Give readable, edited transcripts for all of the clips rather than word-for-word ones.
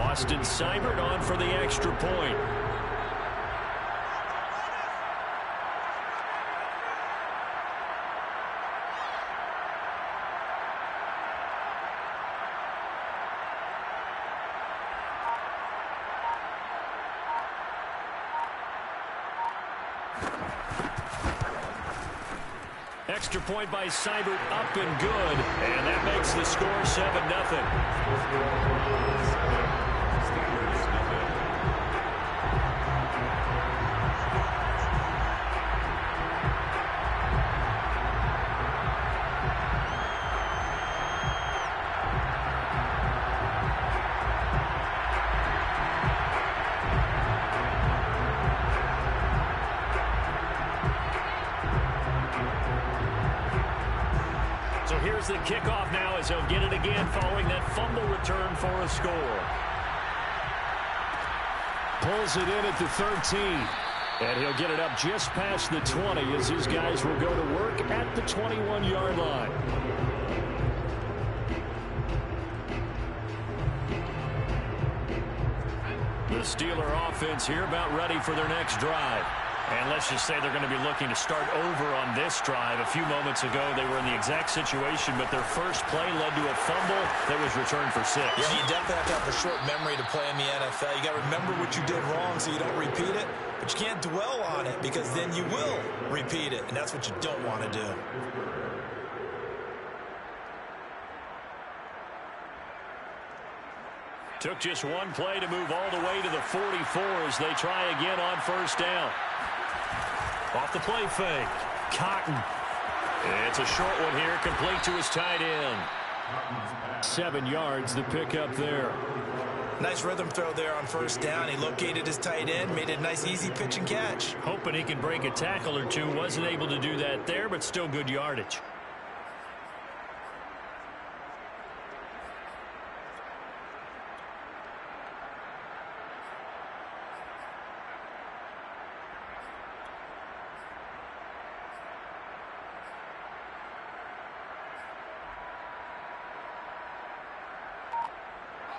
Austin Seibert on for the extra point. Extra point by Seibert, up and good. And that makes the score 7-0. Here's the kickoff now as he'll get it again following that fumble return for a score. Pulls it in at the 13. And he'll get it up just past the 20 as his guys will go to work at the 21-yard line. The Steeler offense here about ready for their next drive. And let's just say they're going to be looking to start over on this drive. A few moments ago, they were in the exact situation, but their first play led to a fumble that was returned for 6. Yeah, you definitely have to have a short memory to play in the NFL. You got to remember what you did wrong so you don't repeat it, but you can't dwell on it because then you will repeat it, and that's what you don't want to do. Took just one play to move all the way to the 44 as they try again on first down. Off the play fake. Cotton. It's a short one here, complete to his tight end. 7 yards, the pickup there. Nice rhythm throw there on first down. He located his tight end, made it a nice easy pitch and catch. Hoping he can break a tackle or two. Wasn't able to do that there, but still good yardage.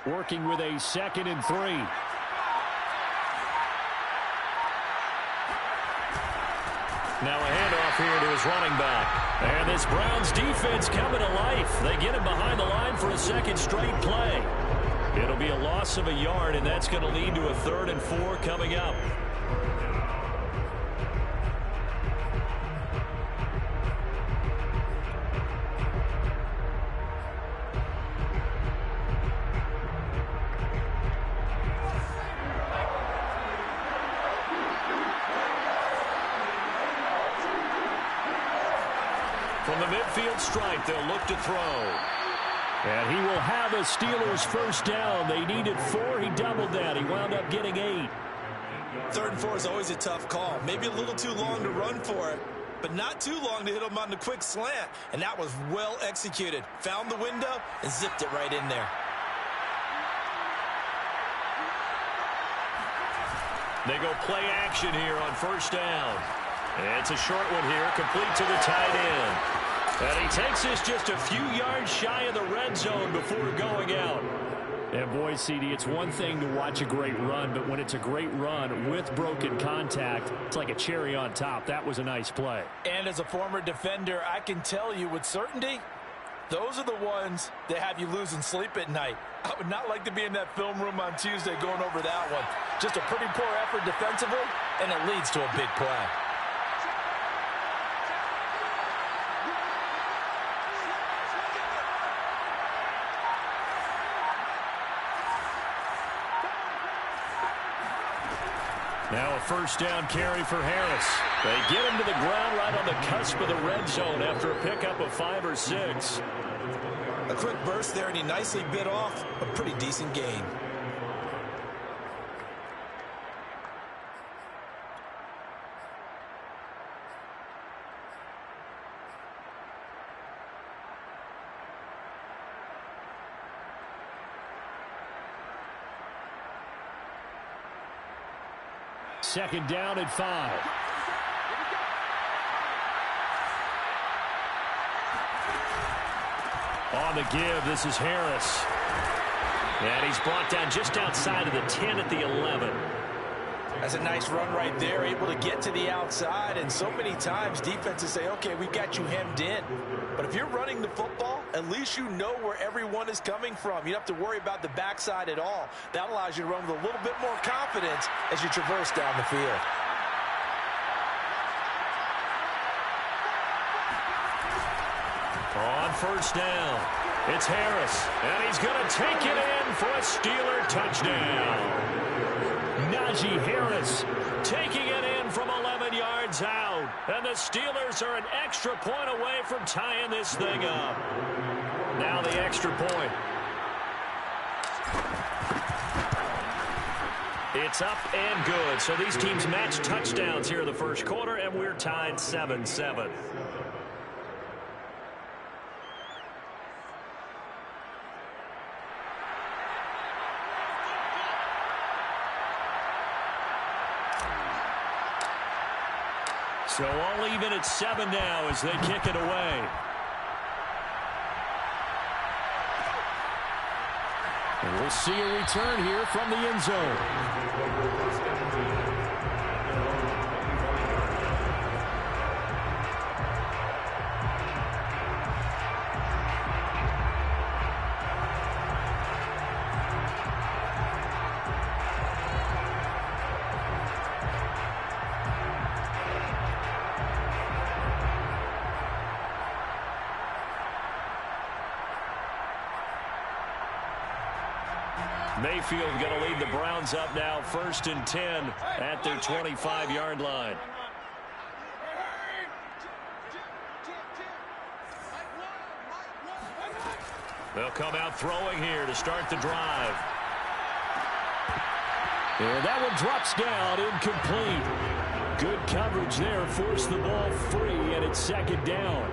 Working with a 2nd and 3. Now a handoff here to his running back. And this Browns defense coming to life. They get him behind the line for a second straight play. It'll be a loss of a yard, and that's going to lead to a 3rd and 4 coming up. From the midfield stripe, they'll look to throw. And he will have a Steelers first down. They needed 4. He doubled that. He wound up getting 8. 3rd and 4 is always a tough call. Maybe a little too long to run for it, but not too long to hit him on the quick slant. And that was well executed. Found the window and zipped it right in there. They go play action here on first down. It's a short one here, complete to the tight end. And he takes this just a few yards shy of the red zone before going out. And boy, CD, it's one thing to watch a great run, but when it's a great run with broken contact, it's like a cherry on top. That was a nice play. And as a former defender, I can tell you with certainty, those are the ones that have you losing sleep at night. I would not like to be in that film room on Tuesday going over that one. Just a pretty poor effort defensively, and it leads to a big play. Now a first down carry for Harris. They get him to the ground right on the cusp of the red zone after a pickup of 5 or 6. A quick burst there, and he nicely bit off a pretty decent gain. Second down at 5. On the give, this is Harris. And he's brought down just outside of the 10 at the 11. That's a nice run right there, able to get to the outside. And so many times defenses say, okay, we've got you hemmed in. But if you're running the football, at least you know where everyone is coming from. You don't have to worry about the backside at all. That allows you to run with a little bit more confidence as you traverse down the field. On first down, it's Harris, and he's going to take it in for a Steeler touchdown. Najee Harris taking it in from 11 yards out, and the Steelers are an extra point away from tying this thing up. Now the extra point. It's up and good. So these teams match touchdowns here in the first quarter, and we're tied 7-7. So all even at 7 now as they kick it away. And we'll see a return here from the end zone. Mayfield going to lead the Browns up now, 1st and 10 at their 25-yard line. They'll come out throwing here to start the drive. And that one drops down, incomplete. Good coverage there, forced the ball free, and it's 2nd down.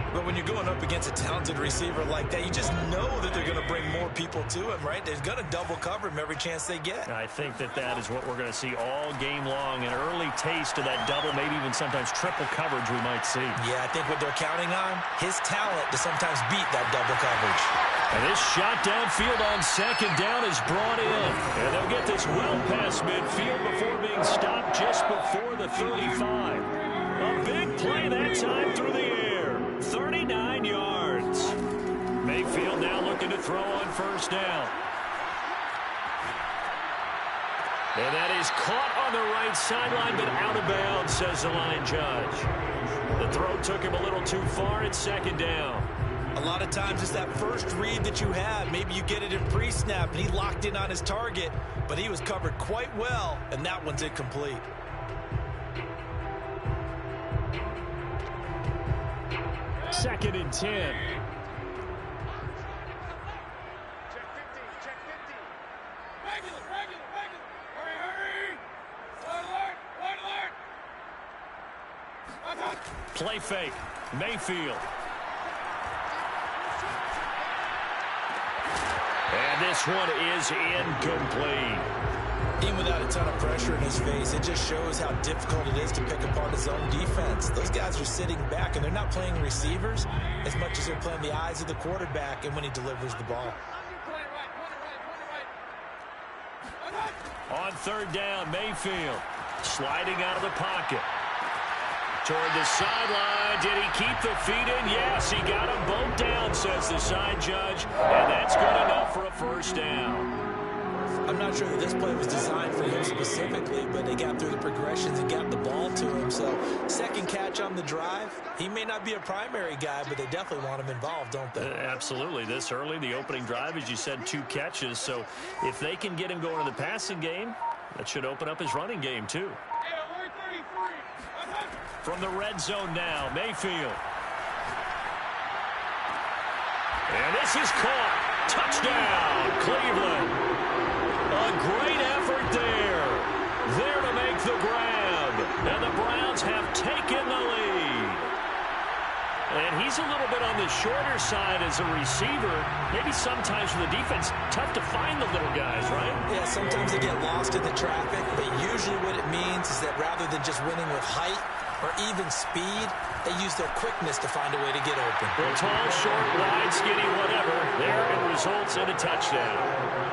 But when you're going up against a talented receiver like that, you just know that they're going to bring more people to him, right? They're going to double cover him every chance they get. I think that is what we're going to see all game long. An early taste of that double, maybe even sometimes triple coverage we might see. Yeah, I think what they're counting on, his talent to sometimes beat that double coverage. And this shot downfield on 2nd down is brought in. And they'll get this well past midfield before being stopped just before the 35. A big play that time through the air. 39 yards. Mayfield now looking to throw on 1st down. And that is caught on the right sideline, but out of bounds, says the line judge. The throw took him a little too far. It's 2nd down. A lot of times it's that first read that you have. Maybe you get it in pre-snap, and he locked in on his target, but he was covered quite well, and that one's incomplete. Second and 10. Check 50, check 50. Regular. Hurry. Wide alert. Play fake. Mayfield. And this one is incomplete. Even without a ton of pressure in his face, it just shows how difficult it is to pick apart his own defense. Those guys are sitting back, and they're not playing receivers as much as they're playing the eyes of the quarterback and when he delivers the ball. On 3rd down, Mayfield sliding out of the pocket. Toward the sideline. Did he keep the feet in? Yes, he got them both down, says the side judge. And that's good enough for a 1st down. I'm not sure that this play was designed for him specifically, but they got through the progressions and got the ball to him. So, 2nd catch on the drive. He may not be a primary guy, but they definitely want him involved, don't they? Absolutely. This early, the opening drive, as you said, 2 catches. So, if they can get him going in the passing game, that should open up his running game, too. From the red zone now, Mayfield. And this is caught. Touchdown, Cleveland. A great effort there. There to make the grab. And the Browns have taken the lead. And he's a little bit on the shorter side as a receiver. Maybe sometimes for the defense, tough to find the little guys, right? Yeah, sometimes they get lost in the traffic, but usually what it means is that rather than just winning with height, or even speed, they use their quickness to find a way to get open. Well, tall, short, wide, skinny, whatever. There it results in a touchdown.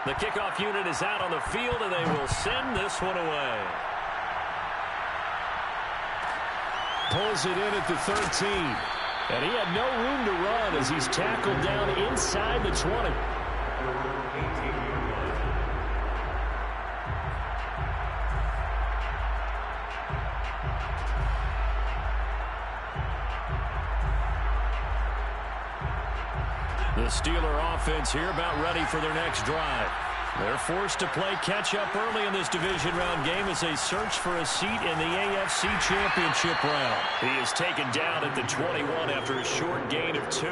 The kickoff unit is out on the field, and they will send this one away. Pulls it in at the 13. And he had no room to run as he's tackled down inside the 20. The Steeler offense here about ready for their next drive. They're forced to play catch-up early in this division round game as they search for a seat in the AFC Championship round. He is taken down at the 21 after a short gain of 2.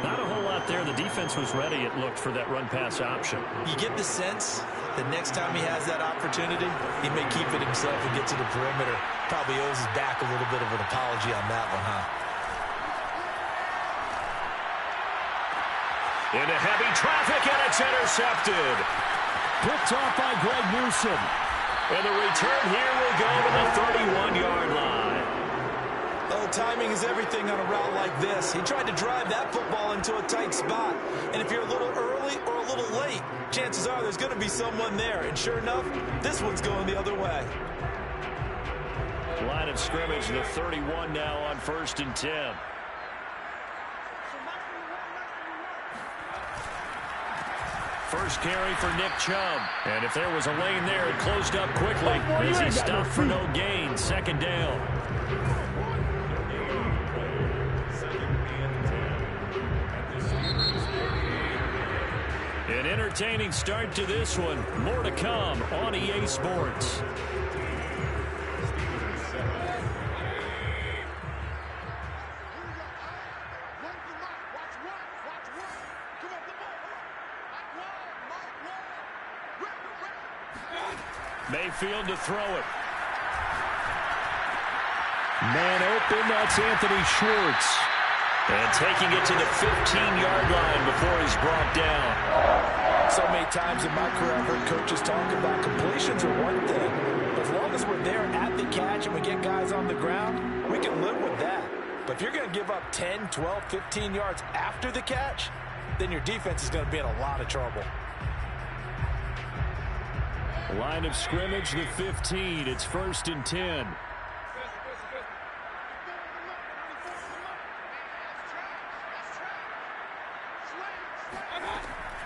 Not a whole lot there. The defense was ready, it looked, for that run-pass option. You get the sense that next time he has that opportunity, he may keep it himself and get to the perimeter. Probably owes his back a little bit of an apology on that one, huh? Into heavy traffic, and it's intercepted. Picked off by Greg Newsome. And the return here will go to the 31-yard line. Oh, timing is everything on a route like this. He tried to drive that football into a tight spot. And if you're a little early or a little late, chances are there's going to be someone there. And sure enough, this one's going the other way. Line of scrimmage, the 31 now on 1st and 10. First carry for Nick Chubb. And if there was a lane there, it closed up quickly as he stopped for no gain. 2nd down. An entertaining start to this one. More to come on EA Sports. Mayfield to throw it. Man open, that's Anthony Schwartz. And taking it to the 15-yard line before he's brought down. So many times in my career, I've heard coaches talk about completions are one thing. But as long as we're there at the catch and we get guys on the ground, we can live with that. But if you're going to give up 10, 12, 15 yards after the catch, then your defense is going to be in a lot of trouble. Line of scrimmage, the 15. It's 1st and 10.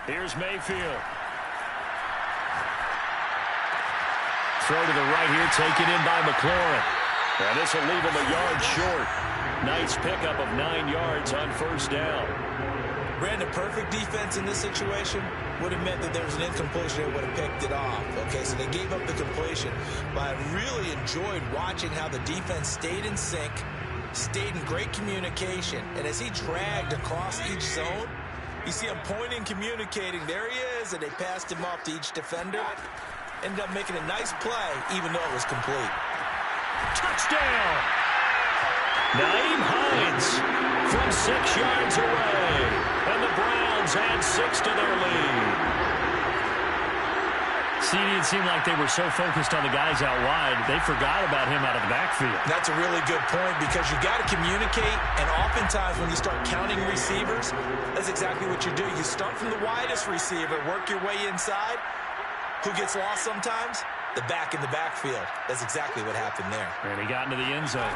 Here's Mayfield. Throw to the right here, taken in by McLaurin. And this will leave him a yard short. Nice pickup of 9 yards on 1st down. Brandon, perfect defense in this situation would have meant that there was an incompletion. They would have picked it off. Okay, so they gave up the completion. But I really enjoyed watching how the defense stayed in sync, stayed in great communication. And as he dragged across each zone, you see him pointing, communicating. There he is, and they passed him off to each defender. Ended up making a nice play, even though it was complete. Touchdown! Nyheim Hines from 6 yards away. And the Browns add 6 to their lead. See, it seemed like they were so focused on the guys out wide, they forgot about him out of the backfield. That's a really good point because you got to communicate, and oftentimes when you start counting receivers, that's exactly what you do. You start from the widest receiver, work your way inside. Who gets lost sometimes? The back in the backfield. That's exactly what happened there. And he got into the end zone.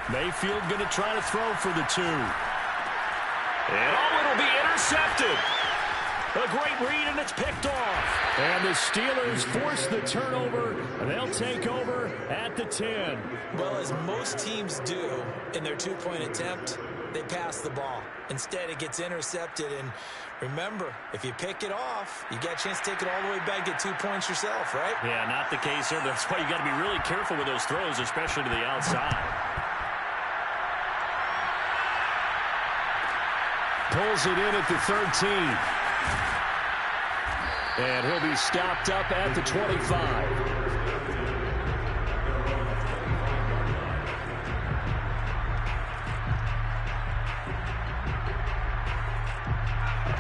Mayfield going to try to throw for the 2. And it'll be intercepted. A great read, and it's picked off. And the Steelers force the turnover, and they'll take over at the 10. Well, as most teams do in their 2-point attempt, they pass the ball. Instead, it gets intercepted, and remember, if you pick it off, you got a chance to take it all the way back, get 2 points yourself, right? Yeah, not the case there. That's why you got to be really careful with those throws, especially to the outside. Pulls it in at the 13. And he'll be stopped up at the 25.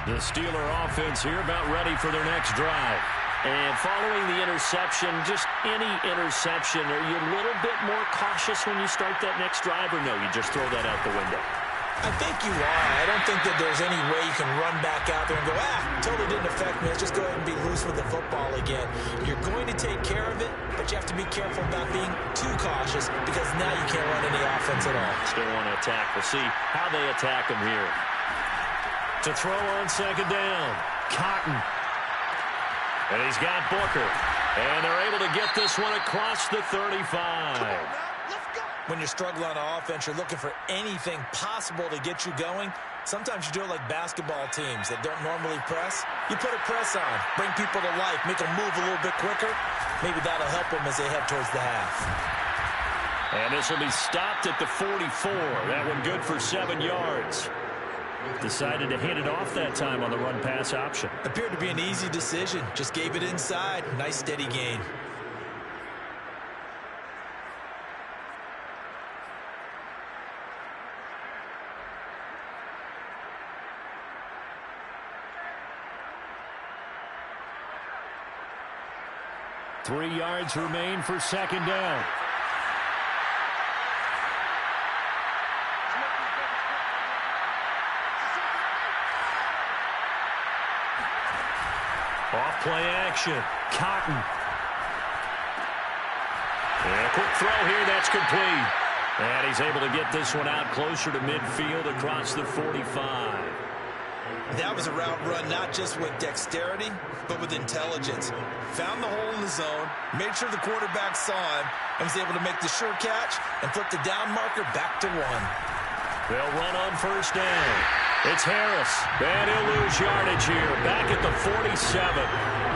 The Steeler offense here about ready for their next drive. And following the interception, just any interception, are you a little bit more cautious when you start that next drive, or no, you just throw that out the window? I think you are. I don't think that there's any way you can run back out there and go, totally didn't affect me. Let's just go ahead and be loose with the football again. You're going to take care of it, but you have to be careful about being too cautious because now you can't run any offense at all. Still want to attack. We'll see how they attack him here. To throw on second down, Cotton. And he's got Booker. And they're able to get this one across the 35. When you're struggling on offense, you're looking for anything possible to get you going. Sometimes you do it like basketball teams that don't normally press. You put a press on, bring people to life, make them move a little bit quicker. Maybe that'll help them as they head towards the half. And this will be stopped at the 44. That one good for 7 yards. Decided to hand it off that time on the run-pass option. Appeared to be an easy decision. Just gave it inside. Nice, steady gain. Three yards remain for second down. Off play action. Cotton. And a quick throw here. That's complete. And he's able to get this one out closer to midfield across the 45. That was a route run not just with dexterity, but with intelligence. Found the hole in the zone, made sure the quarterback saw him, and was able to make the sure catch and flip the down marker back to 1. They'll run on first down. It's Harris. And he'll lose yardage here. Back at the 47.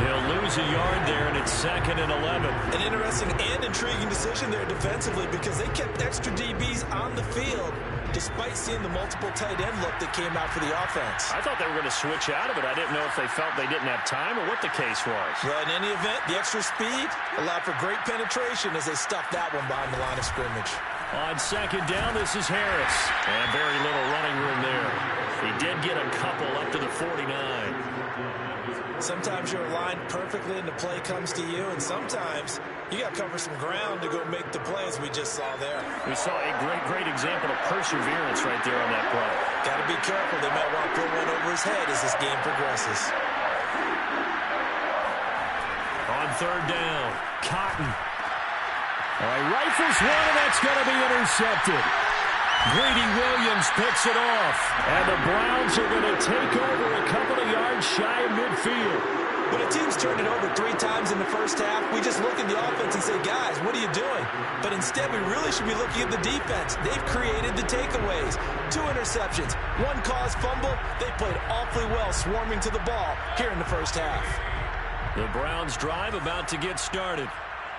He'll lose a yard there, and it's 2nd and 11. An interesting and intriguing decision there defensively because they kept extra DBs on the field despite seeing the multiple tight end look that came out for the offense. I thought they were going to switch out of it. I didn't know if they felt they didn't have time or what the case was. Well, in any event, the extra speed allowed for great penetration as they stuffed that one behind the line of scrimmage. On second down, this is Harris. And very little running room there. He did get a couple up to the 49. Sometimes you're aligned perfectly and the play comes to you, and sometimes you got to cover some ground to go make the play, as we just saw there. We saw a great example of perseverance right there on that play. Got to be careful. They might want to throw one over his head as this game progresses. On third down, Cotton. He rifles one, and that's going to be intercepted. Greedy Williams picks it off, and the Browns are going to take over a couple of yards shy of midfield. When a team's turned it over 3 times in the first half, we just look at the offense and say, guys, what are you doing? But instead, we really should be looking at the defense. They've created the takeaways. 2 interceptions, 1 caused fumble. They played awfully well swarming to the ball here in the first half. The Browns drive about to get started.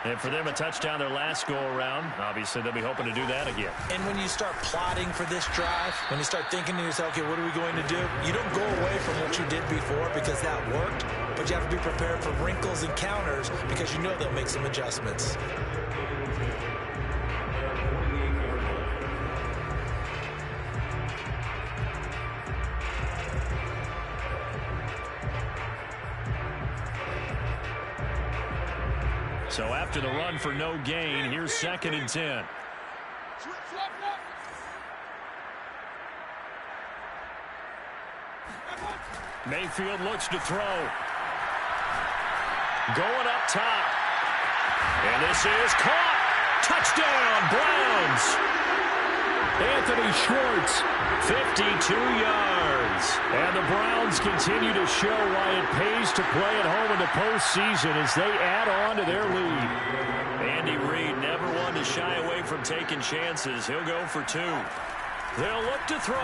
And for them, a touchdown their last go-around. Obviously, they'll be hoping to do that again. And when you start plotting for this drive, when you start thinking to yourself, okay, what are we going to do? You don't go away from what you did before because that worked, but you have to be prepared for wrinkles and counters because you know they'll make some adjustments. So after the run for no gain, here's 2nd and 10. Mayfield looks to throw. Going up top. And this is caught. Touchdown, Browns. Anthony Schwartz, 52 yards. And the Browns continue to show why it pays to play at home in the postseason as they add on to their lead. Andy Reid never one to shy away from taking chances. He'll go for 2. They'll look to throw.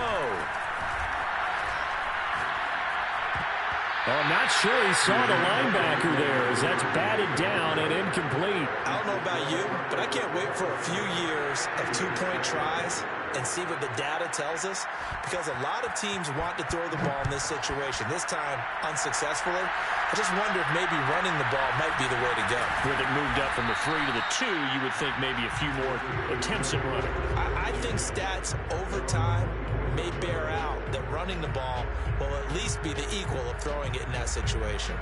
Oh, I'm not sure he saw the linebacker there as that's batted down and incomplete. I don't know about you, but I can't wait for a few years of two-point tries and see what the data tells us, because a lot of teams want to throw the ball in this situation. This time, unsuccessfully. I just wonder if maybe running the ball might be the way to go. With it moved up from the 3 to the 2, you would think maybe a few more attempts at running. I think stats over time may bear out that running the ball will at least be the equal of throwing it in that situation.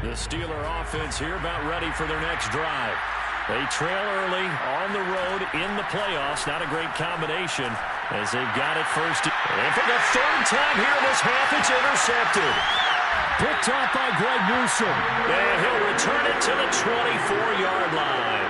The Steeler offense here about ready for their next drive. They trail early on the road in the playoffs. Not a great combination as they've got it first. And for the third time here in this half, it's intercepted. Picked off by Greg Newsome. And he'll return it to the 24-yard line.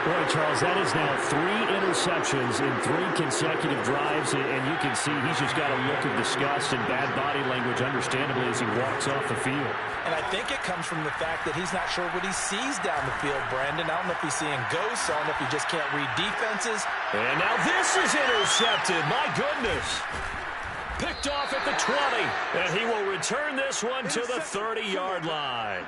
Boy, Charles, that is now 3 interceptions in 3 consecutive drives, and you can see he's just got a look of disgust and bad body language, understandably, as he walks off the field. And I think it comes from the fact that he's not sure what he sees down the field, Brandon. I don't know if he's seeing ghosts. I don't know if he just can't read defenses. And now this is intercepted. My goodness. Picked off at the 20. And he will return this one to the 30-yard line.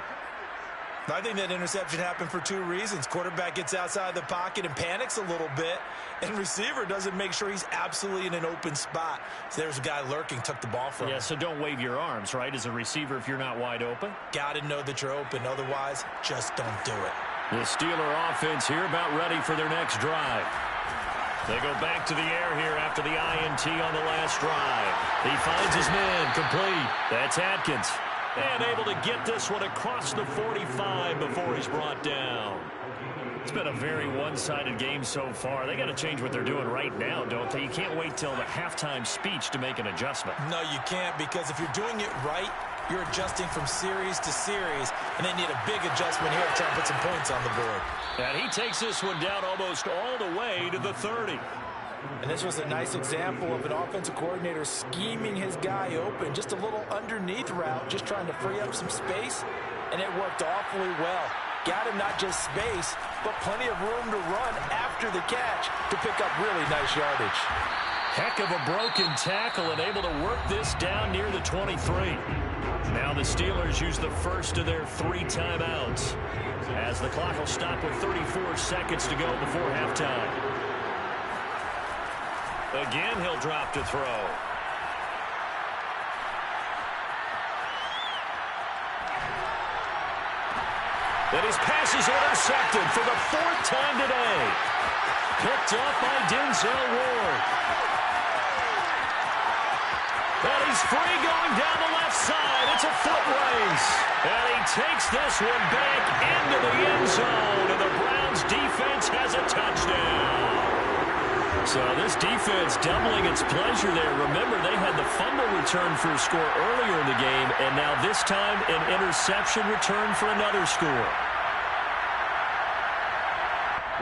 I think that interception happened for 2 reasons. Quarterback gets outside the pocket and panics a little bit, and receiver doesn't make sure he's absolutely in an open spot. So there's a guy lurking, took the ball from him. Yeah, so don't wave your arms, right, as a receiver if you're not wide open. Got to know that you're open. Otherwise, just don't do it. The Steeler offense here about ready for their next drive. They go back to the air here after the INT on the last drive. He finds his man complete. That's Atkins. And able to get this one across the 45 before he's brought down. It's been a very one-sided game so far. They got to change what they're doing right now, don't they? You can't wait till the halftime speech to make an adjustment. No, you can't, because if you're doing it right, you're adjusting from series to series, and they need a big adjustment here to try and put some points on the board. And he takes this one down almost all the way to the 30. And this was a nice example of an offensive coordinator scheming his guy open. Just a little underneath route, just trying to free up some space, and it worked awfully well. Got him not just space, but plenty of room to run after the catch to pick up really nice yardage. Heck of a broken tackle and able to work this down near the 23. Now the Steelers use the first of their 3 timeouts as the clock will stop with 34 seconds to go before halftime. Again, he'll drop to throw. And his pass is intercepted for the 4th time today. Picked off by Denzel Ward. And he's free going down the left side. It's a foot race. And he takes this one back into the end zone. And the Browns defense has a touchdown. So this defense doubling its pleasure there. Remember, they had the fumble return for a score earlier in the game, and now this time an interception return for another score.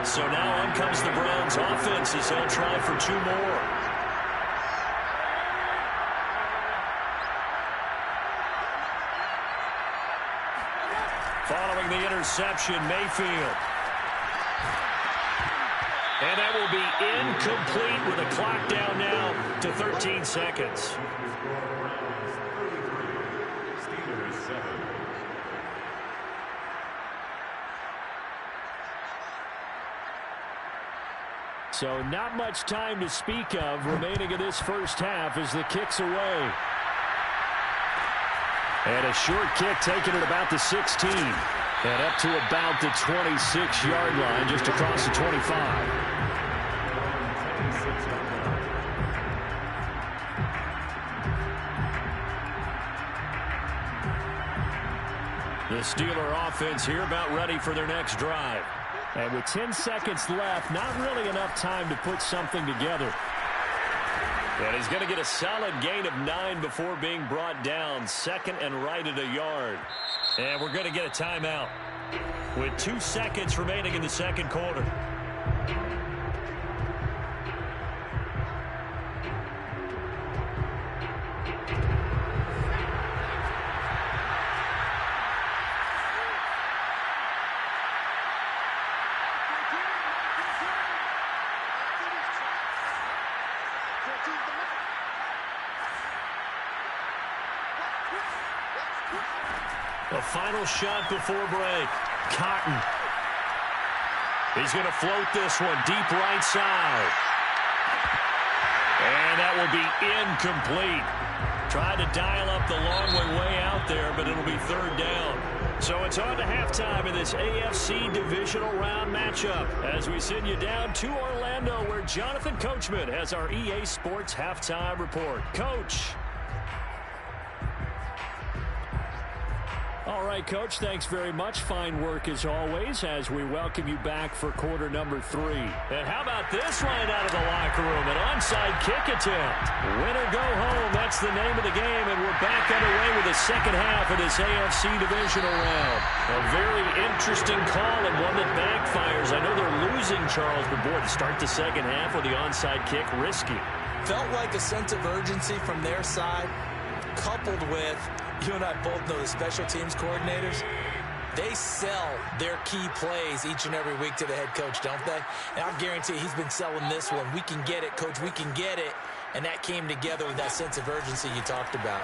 So now on comes the Browns offense as they'll try for 2 more. Following the interception, Mayfield. And that will be incomplete with a clock down now to 13 seconds. So not much time to speak of remaining in this first half as the kick's away. And a short kick taken at about the 16. And up to about the 26-yard line, just across the 25. The Steeler offense here about ready for their next drive. And with 10 seconds left, not really enough time to put something together. And he's going to get a solid gain of 9 before being brought down. 2nd and right at a yard. And we're going to get a timeout with 2 seconds remaining in the second quarter. The final shot before break. Cotton. He's going to float this one deep right side. And that will be incomplete. Tried to dial up the long way out there, but it'll be third down. So it's on to halftime in this AFC divisional round matchup as we send you down to Orlando where Jonathan Coachman has our EA Sports halftime report. Coach. All right, Coach, thanks very much. Fine work as always as we welcome you back for quarter number 3. And how about this right out of the locker room? An onside kick attempt. Win or go home, that's the name of the game, and we're back underway with the second half of this AFC divisional round. A very interesting call and one that backfires. I know they're losing, Charles, but boy, to start the second half with the onside kick, risky. Felt like a sense of urgency from their side, coupled with, you and I both know the special teams coordinators, they sell their key plays each and every week to the head coach, don't they? And I guarantee he's been selling this one. We can get it, Coach, we can get it. And that came together with that sense of urgency you talked about.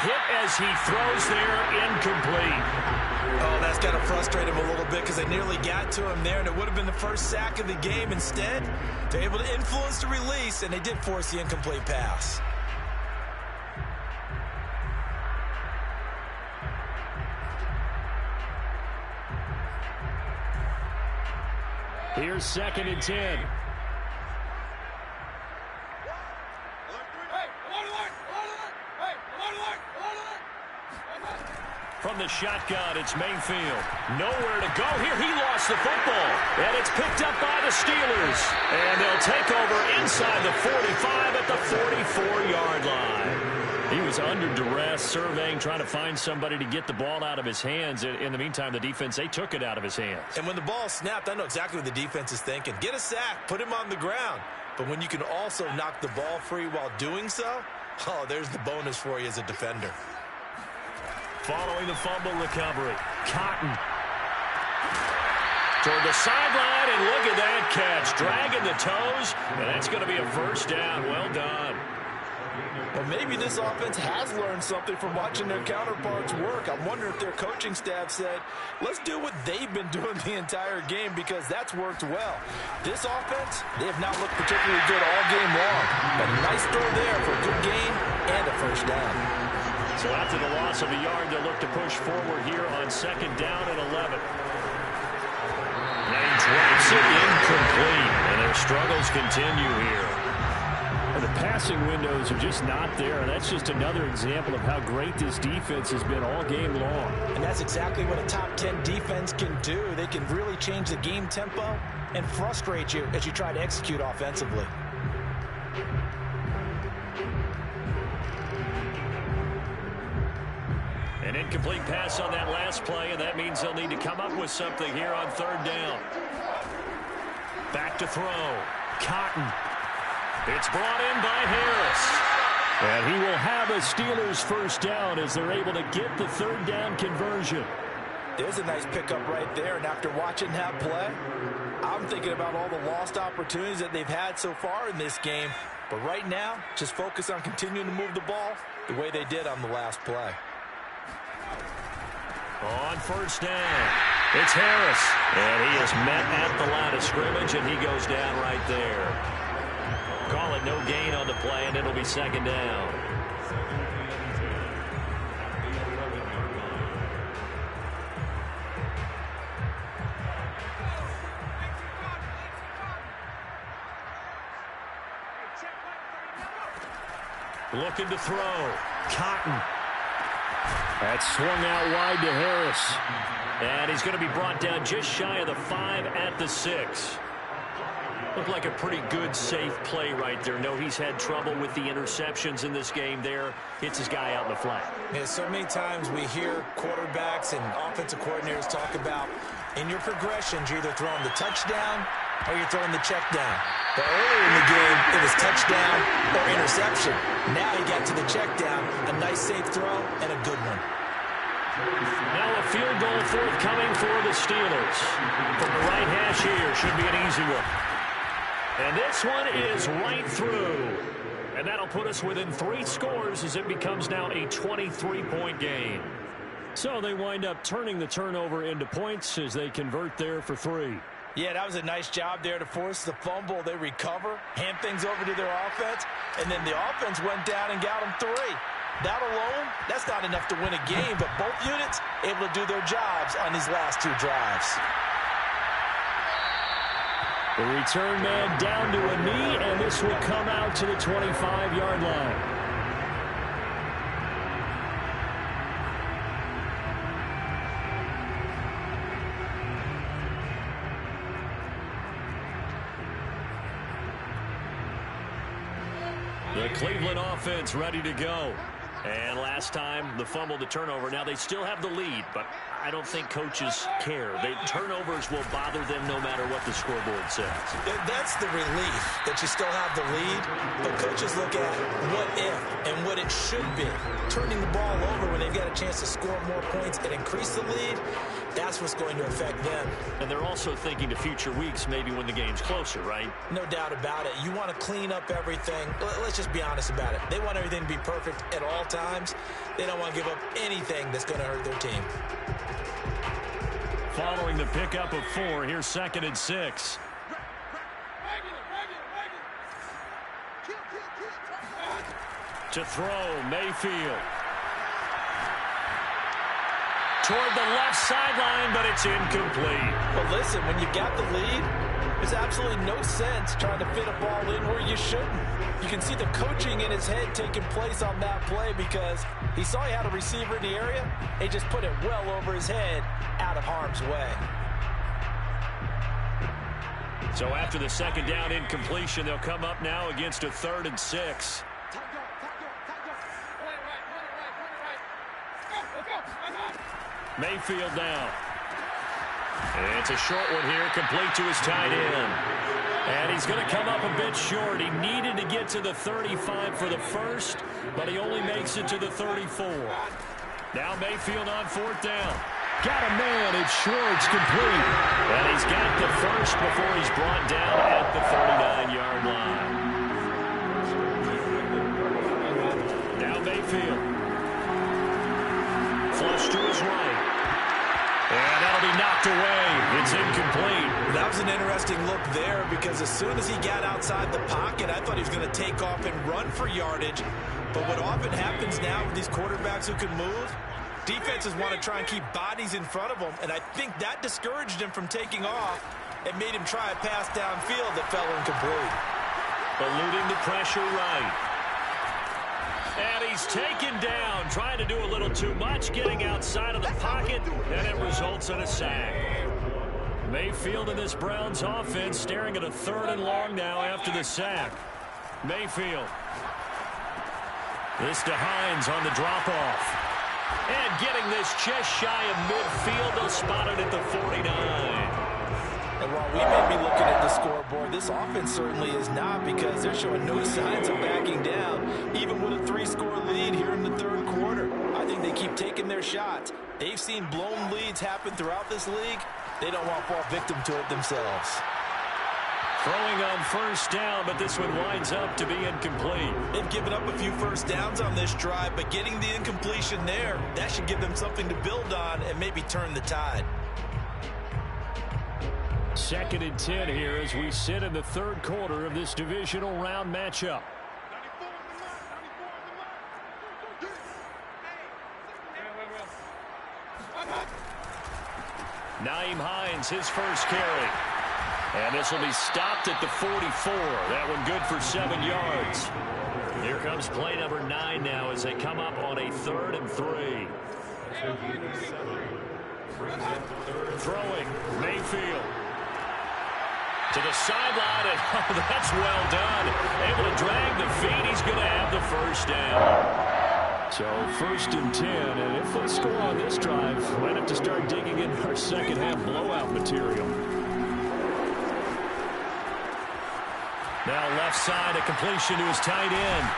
Hit as he throws there, incomplete. Oh, that's got to frustrate him a little bit because they nearly got to him there, and it would have been the first sack of the game. Instead, they're able to influence the release, and they did force the incomplete pass. Here's 2nd and 10. From the shotgun, it's Mayfield. Nowhere to go here. He lost the football. And it's picked up by the Steelers. And they'll take over inside the 45 at the 44-yard line. He was under duress, surveying, trying to find somebody to get the ball out of his hands. In the meantime, the defense, they took it out of his hands. And when the ball snapped, I know exactly what the defense is thinking. Get a sack, put him on the ground. But when you can also knock the ball free while doing so, oh, there's the bonus for you as a defender. Following the fumble recovery, Cotton. Toward the sideline, and look at that catch. Dragging the toes, and that's going to be a first down. Well done. Well, maybe this offense has learned something from watching their counterparts work. I wonder if their coaching staff said, let's do what they've been doing the entire game because that's worked well. This offense, they have not looked particularly good all game long. But a nice throw there for a good gain and a first down. So after the loss of a yard, they'll look to push forward here on 2nd down and 11. And he drops it incomplete, and their struggles continue here. The passing windows are just not there, and that's just another example of how great this defense has been all game long. And that's exactly what a top 10 defense can do. They can really change the game tempo and frustrate you as you try to execute offensively. An incomplete pass on that last play, and that means they'll need to come up with something here on 3rd down. Back to throw. Cotton. It's brought in by Harris. And he will have a Steelers first down as they're able to get the 3rd down conversion. There's a nice pickup right there, and after watching that play, I'm thinking about all the lost opportunities that they've had so far in this game. But right now, just focus on continuing to move the ball the way they did on the last play. On 1st down, it's Harris. And he is met at the line of scrimmage, and he goes down right there. Call it no gain on the play, and it'll be 2nd down. Looking to throw. Cotton. That's swung out wide to Harris. And he's going to be brought down just shy of the 5 at the 6. Looked like a pretty good, safe play right there. No, he's had trouble with the interceptions in this game there. Hits his guy out in the flat. Yeah, so many times we hear quarterbacks and offensive coordinators talk about in your progressions, you're either throwing the touchdown or you're throwing the check down. But earlier in the game, it was touchdown or interception. Now he got to the check down, a nice safe throw, and a good one. Now a field goal forthcoming for the Steelers. From the right hash here, should be an easy one. And this one is right through. And that'll put us within 3 scores as it becomes now a 23-point game. So they wind up turning the turnover into points as they convert there for 3. Yeah, that was a nice job there to force the fumble. They recover, hand things over to their offense, and then the offense went down and got them 3. That alone, that's not enough to win a game, but both units able to do their jobs on these last 2 drives. The return man down to a knee, and this will come out to the 25-yard line. The Cleveland offense ready to go. And last time, the fumble, the turnover. Now, they still have the lead, but I don't think coaches care. Turnovers will bother them no matter what the scoreboard says. That's the relief that you still have the lead, but coaches look at what if and what it should be. Turning the ball over when they've got a chance to score more points and increase the lead, that's what's going to affect them. And they're also thinking to future weeks, maybe when the game's closer, right? No doubt about it. You want to clean up everything. Let's just be honest about it. They want everything to be perfect at all times. They don't want to give up anything that's going to hurt their team. Following the pickup of 4, here's 2nd and 6. To throw, Mayfield. Toward the left sideline, but it's incomplete. But listen, when you got the lead, there's absolutely no sense trying to fit a ball in where you shouldn't. You can see the coaching in his head taking place on that play because he saw he had a receiver in the area. He just put it well over his head out of harm's way. So after the 2nd down incompletion, they'll come up now against a 3rd and 6. Mayfield now. And it's a short one here, complete to his tight end. And he's going to come up a bit short. He needed to get to the 35 for the first, but he only makes it to the 34. Now Mayfield on 4th down. Got a man, it's short, it's complete. And he's got the first before he's brought down at the 39-yard line. Now Mayfield. Flush to his right. And that'll be knocked away. It's incomplete. That was an interesting look there because as soon as he got outside the pocket, I thought he was going to take off and run for yardage. But what often happens now with these quarterbacks who can move, defenses want to try and keep bodies in front of them, and I think that discouraged him from taking off and made him try a pass downfield that fell incomplete. Eluding the pressure right. And he's taken down, trying to do a little too much, getting outside of the pocket, and it results in a sack. Mayfield in this Browns offense staring at a 3rd and long now after the sack. Mayfield. This to Hines on the drop-off. And getting this just shy of midfield, they'll spot it at the 49. And while we may be looking at the scoreboard, this offense certainly is not because they're showing no signs of backing down, even with a 3-score lead here in the 3rd quarter. I think they keep taking their shots. They've seen blown leads happen throughout this league. They don't want to fall victim to it themselves. Throwing on 1st down, but this one winds up to be incomplete. They've given up a few 1st downs on this drive, but getting the incompletion there, that should give them something to build on and maybe turn the tide. 2nd and 10 here as we sit in the 3rd quarter of this divisional round matchup. Nyheim Hines, his first carry. And this will be stopped at the 44. That one good for 7 yards. Here comes play number 9 now as they come up on a 3rd and 3. Throwing, Mayfield. To the sideline, and that's well done. Able to drag the feet. He's going to have the 1st down. So 1st and 10, and if they score on this drive, might have to start digging in our second half blowout material. Now left side, a completion to his tight end.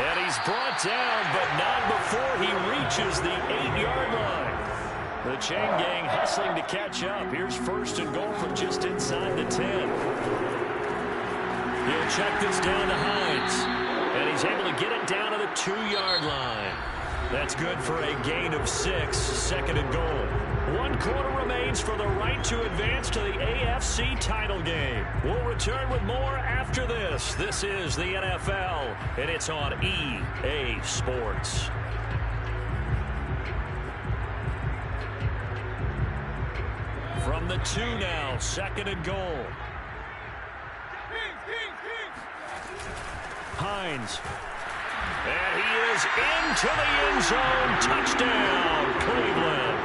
And he's brought down, but not before he reaches the 8-yard line. The chain gang hustling to catch up. Here's 1st and goal from just inside the 10. He'll check this down to Hines. And he's able to get it down to the 2-yard line. That's good for a gain of 6, 2nd and goal. 1 quarter remains for the right to advance to the AFC title game. We'll return with more after this. This is the NFL, and it's on EA Sports. From the 2 now, 2nd and goal. Hines. And he is into the end zone. Touchdown, Cleveland.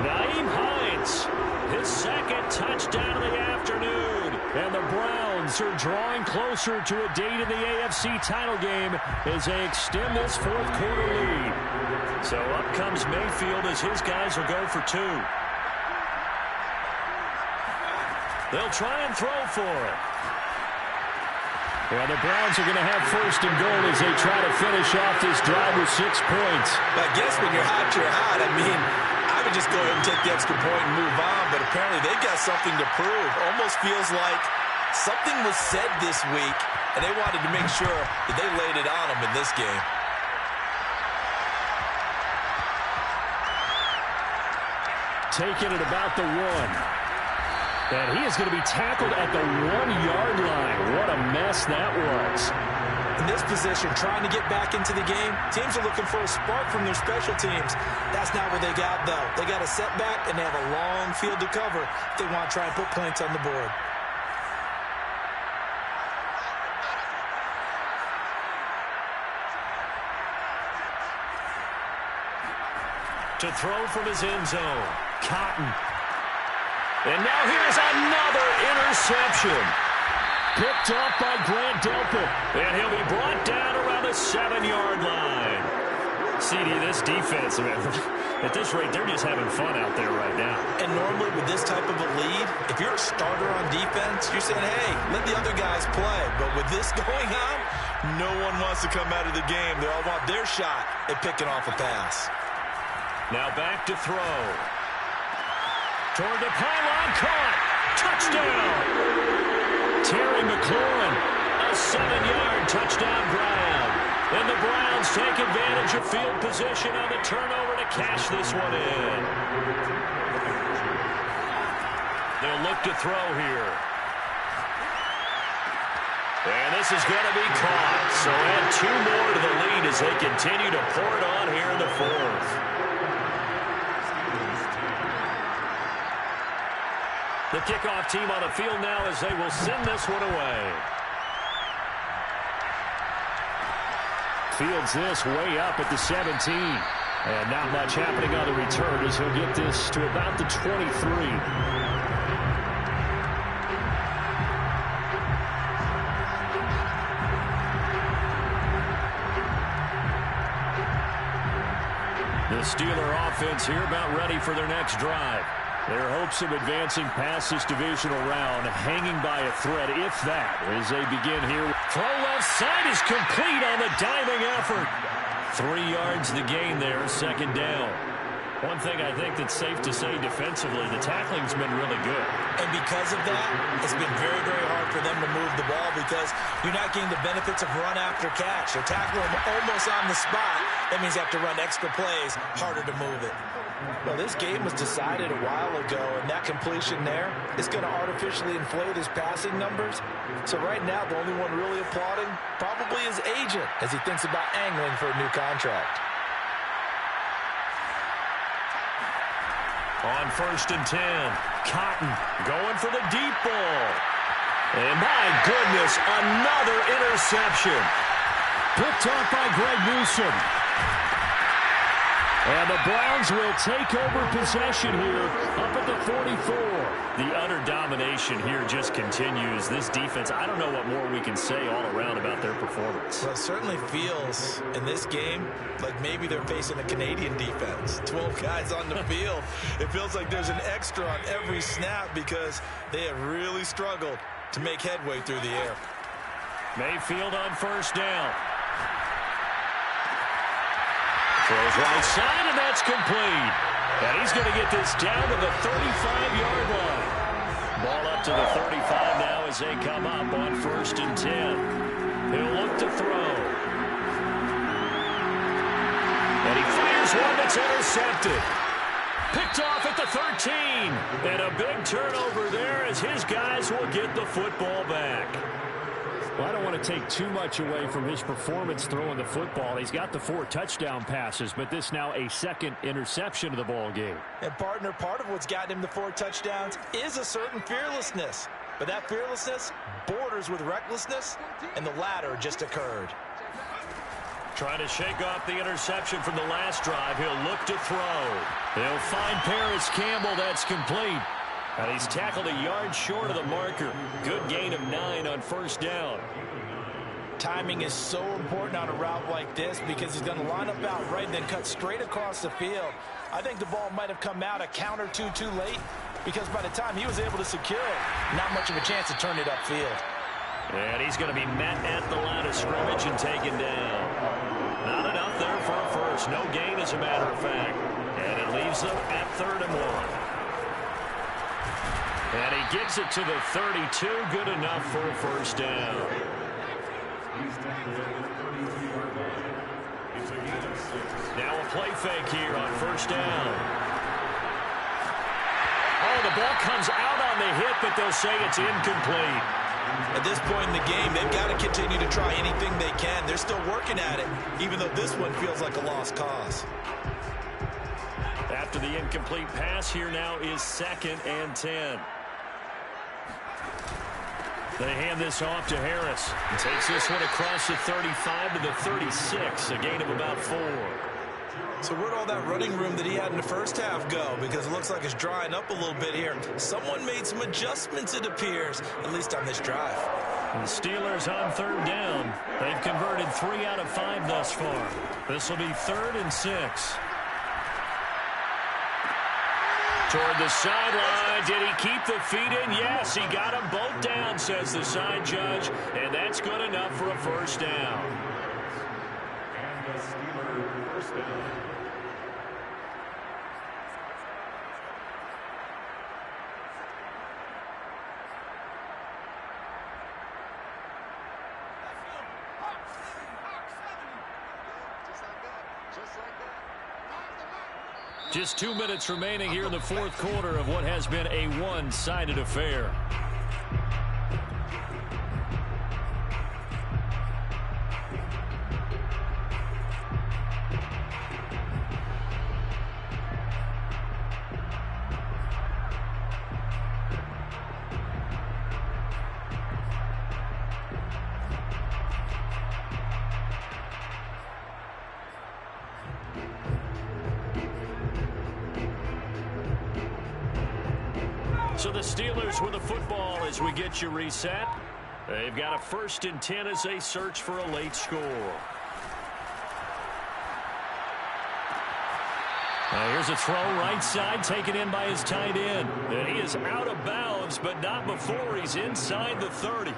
Nyheim Hines, his 2nd touchdown of the afternoon. And the Browns are drawing closer to a date in the AFC title game as they extend this 4th quarter lead. So up comes Mayfield as his guys will go for 2. They'll try and throw for it. Well, the Browns are going to have 1st and goal as they try to finish off this drive with 6 points. I guess when you're hot, you're hot. I mean, I would just go ahead and take the extra point and move on, but apparently they've got something to prove. Almost feels like something was said this week, and they wanted to make sure that they laid it on them in this game. Taking it about the 1. And he is going to be tackled at the 1-yard line. What a mess that was. In this position, trying to get back into the game, teams are looking for a spark from their special teams. That's not what they got, though. They got a setback, and they have a long field to cover if they want to try and put points on the board. To throw from his end zone, Cotton. And now here's another interception. Picked up by Grant Delpit. And he'll be brought down around the 7-yard line. CD, this defense, man, at this rate, they're just having fun out there right now. And normally with this type of a lead, if you're a starter on defense, you're saying, hey, let the other guys play. But with this going on, no one wants to come out of the game. They all want their shot at picking off a pass. Now back to throw. Toward the pylon, caught. Touchdown. Terry McLaurin, a 7-yard touchdown grab. And the Browns take advantage of field position on the turnover to cash this one in. They'll look to throw here. And this is going to be caught. So add 2 more to the lead as they continue to pour it on here in the 4th. The kickoff team on the field now as they will send this one away. Fields this way up at the 17. And not much happening on the return as he'll get this to about the 23. The Steeler offense here about ready for their next drive. Their hopes of advancing past this divisional round hanging by a thread, if that, as they begin here. Throw left side is complete on the diving effort. 3 yards the gain there, 2nd down. One thing I think that's safe to say defensively, the tackling's been really good. And because of that, it's been very, very hard for them to move the ball because you're not getting the benefits of run after catch. They're tackling them almost on the spot. That means you have to run extra plays, harder to move it. Well, this game was decided a while ago, and that completion there is going to artificially inflate his passing numbers. So right now, the only one really applauding probably his agent as he thinks about angling for a new contract. On 1st and 10, Cotton going for the deep ball. And my goodness, another interception. Picked up by Greg Newsome. And the Browns will take over possession here up at the 44. The utter domination here just continues. This defense, I don't know what more we can say all around about their performance. Well, it certainly feels in this game like maybe they're facing a Canadian defense. 12 guys on the field. It feels like there's an extra on every snap because they have really struggled to make headway through the air. Mayfield on 1st down. Throws right side, and that's complete. And he's going to get this down to the 35-yard line. Ball up to the 35 now as they come up on 1st and 10. He'll look to throw. Here's one that's intercepted. Picked off at the 13. And a big turnover there as his guys will get the football back. Well, I don't want to take too much away from his performance throwing the football. He's got the 4 touchdown passes, but this now a second interception of the ball game. And, partner, part of what's gotten him the 4 touchdowns is a certain fearlessness. But that fearlessness borders with recklessness, and the latter just occurred. Trying to shake off the interception from the last drive. He'll look to throw. They'll find Paris Campbell. That's complete. And he's tackled a yard short of the marker. Good gain of 9 on first down. Timing is so important on a route like this because he's going to line up out right and then cut straight across the field. I think the ball might have come out a count or two too late because by the time he was able to secure it, not much of a chance to turn it upfield. And he's going to be met at the line of scrimmage and taken down. Not enough there for a first. No gain, as a matter of fact. And it leaves them at 3rd and 1. And he gets it to the 32. Good enough for a first down. Now a play fake here on first down. Oh, the ball comes out on the hit, but they'll say it's incomplete. At this point in the game, they've got to continue to try anything they can. They're still working at it, even though this one feels like a lost cause. After the incomplete pass, here now is 2nd and 10. They hand this off to Harris. He takes this one across the 35 to the 36, a gain of about 4. So where'd all that running room that he had in the first half go? Because it looks like it's drying up a little bit here. Someone made some adjustments, it appears, at least on this drive. And the Steelers on 3rd down. They've converted 3 out of 5 thus far. This will be 3rd and 6. Toward the sideline. Did he keep the feet in? Yes, he got them both down, says the side judge. And that's good enough for a first down. And the Steelers first down. Just 2 minutes remaining here in the 4th quarter of what has been a one-sided affair. So the Steelers with the football as we get you reset. They've got a 1st and 10 as they search for a late score. Here's a throw right side taken in by his tight end. And he is out of bounds, but not before he's inside the 30.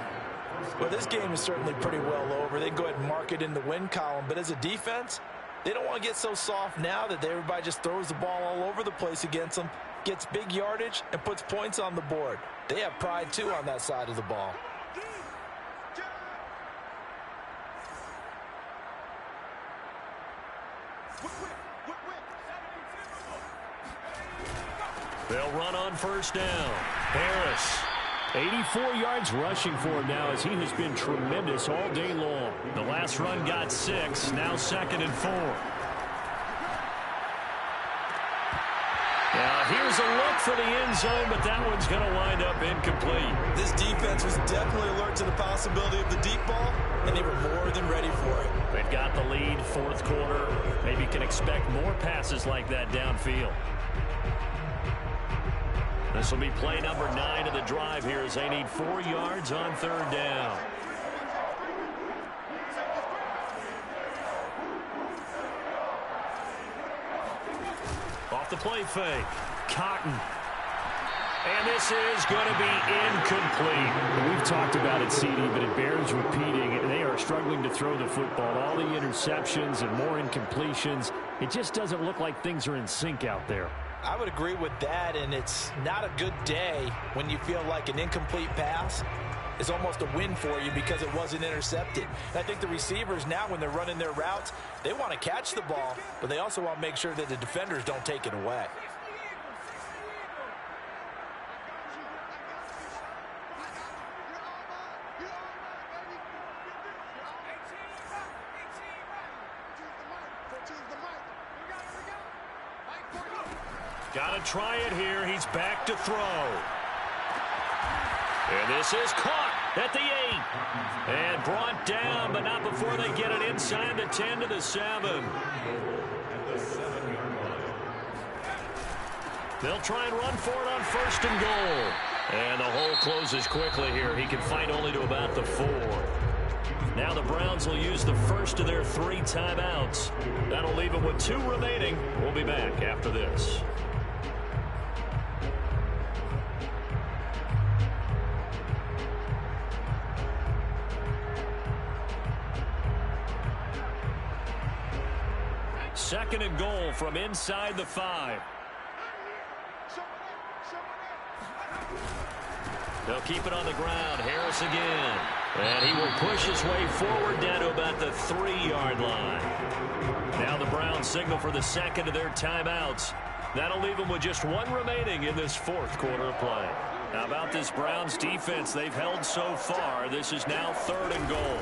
Well, this game is certainly pretty well over. They can go ahead and mark it in the win column. But as a defense, they don't want to get so soft now that everybody just throws the ball all over the place against them, gets big yardage, and puts points on the board. They have pride, too, on that side of the ball. They'll run on first down. Harris. 84 yards rushing for him now as he has been tremendous all day long. The last run got 6, now 2nd and 4. Now here's a look for the end zone, but that one's going to wind up incomplete. This defense was definitely alert to the possibility of the deep ball, and they were more than ready for it. They've got the lead, 4th quarter. Maybe can expect more passes like that downfield. This will be play number 9 of the drive here as they need 4 yards on 3rd down. Off the play fake. Cotton. And this is going to be incomplete. We've talked about it, CD, but it bears repeating. They are struggling to throw the football. All the interceptions and more incompletions. It just doesn't look like things are in sync out there. I would agree with that, and it's not a good day when you feel like an incomplete pass is almost a win for you because it wasn't intercepted. And I think the receivers now, when they're running their routes, they want to catch the ball, but they also want to make sure that the defenders don't take it away. Got to try it here. He's back to throw. And this is caught at the 8. And brought down, but not before they get it inside the 10 to the 7. They'll try and run for it on 1st and goal. And the hole closes quickly here. He can fight only to about the 4. Now the Browns will use the first of their 3 timeouts. That'll leave them with 2 remaining. We'll be back after this. Second and goal from inside the 5. They'll keep it on the ground. Harris again. And he will push his way forward down to about the 3-yard line. Now the Browns signal for the second of their timeouts. That'll leave them with just 1 remaining in this 4th quarter of play. How about this Browns defense they've held so far? This is now 3rd and goal.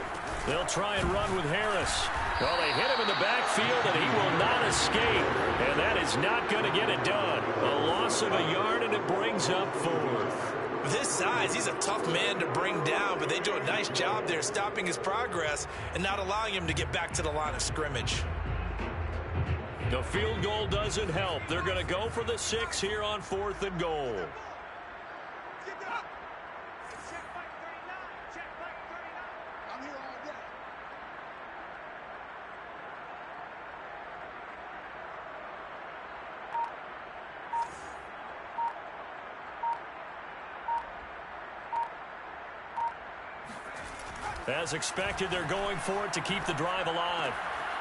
They'll try and run with Harris. Well, they hit him in the backfield, and he will not escape. And that is not going to get it done. A loss of a yard, and it brings up 4th. With his size, he's a tough man to bring down, but they do a nice job there stopping his progress and not allowing him to get back to the line of scrimmage. The field goal doesn't help. They're going to go for the 6 here on 4th and goal. As expected, they're going for it to keep the drive alive.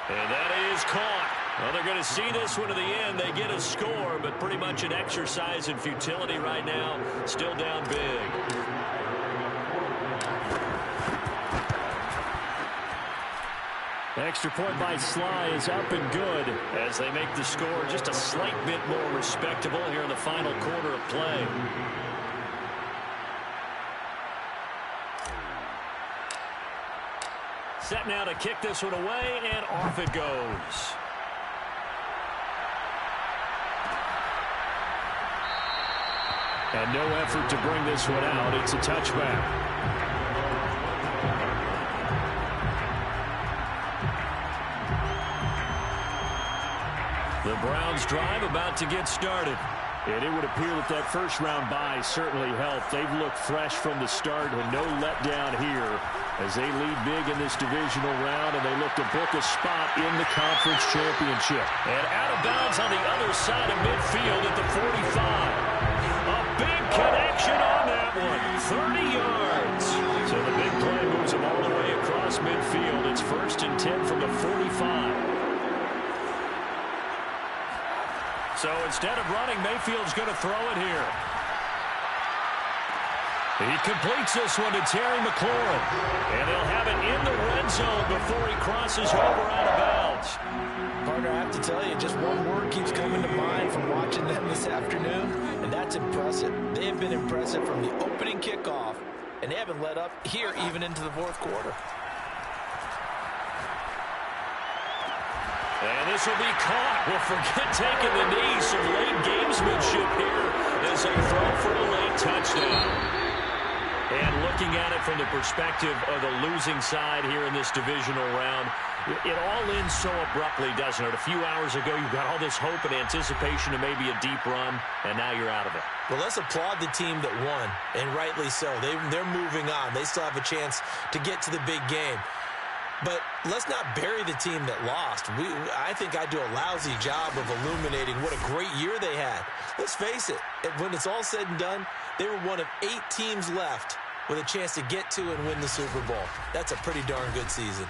And that is caught. Well, they're going to see this one to the end. They get a score, but pretty much an exercise in futility right now. Still down big. Extra point by Sly is up and good as they make the score just a slight bit more respectable here in the final quarter of play. Set now to kick this one away, and off it goes. And no effort to bring this one out. It's a touchback. The Browns drive about to get started. And it would appear that that first-round bye certainly helped. They've looked fresh from the start and no letdown here as they lead big in this divisional round, and they look to book a spot in the conference championship. And out of bounds on the other side of midfield at the 45. A big connection on that one. 30 yards. So the big play moves them all the way across midfield. It's 1st and 10 from the 45. So instead of running, Mayfield's going to throw it here. He completes this one to Terry McLaurin. And they'll have it in the red zone before he crosses over out of bounds. Partner, I have to tell you, just one word keeps coming to mind from watching them this afternoon, and that's impressive. They have been impressive from the opening kickoff, and they haven't let up here even into the 4th quarter. And this will be caught. Well, forget taking the knee. Some late gamesmanship here as they throw for a late touchdown. And looking at it from the perspective of the losing side here in this divisional round, it all ends so abruptly, doesn't it? A few hours ago, you got all this hope and anticipation of maybe a deep run, and now you're out of it. Well, let's applaud the team that won, and rightly so. They're moving on. They still have a chance to get to the big game. But let's not bury the team that lost. I think I do a lousy job of illuminating what a great year they had. Let's face it, when it's all said and done, they were one of 8 teams left with a chance to get to and win the Super Bowl. That's a pretty darn good season.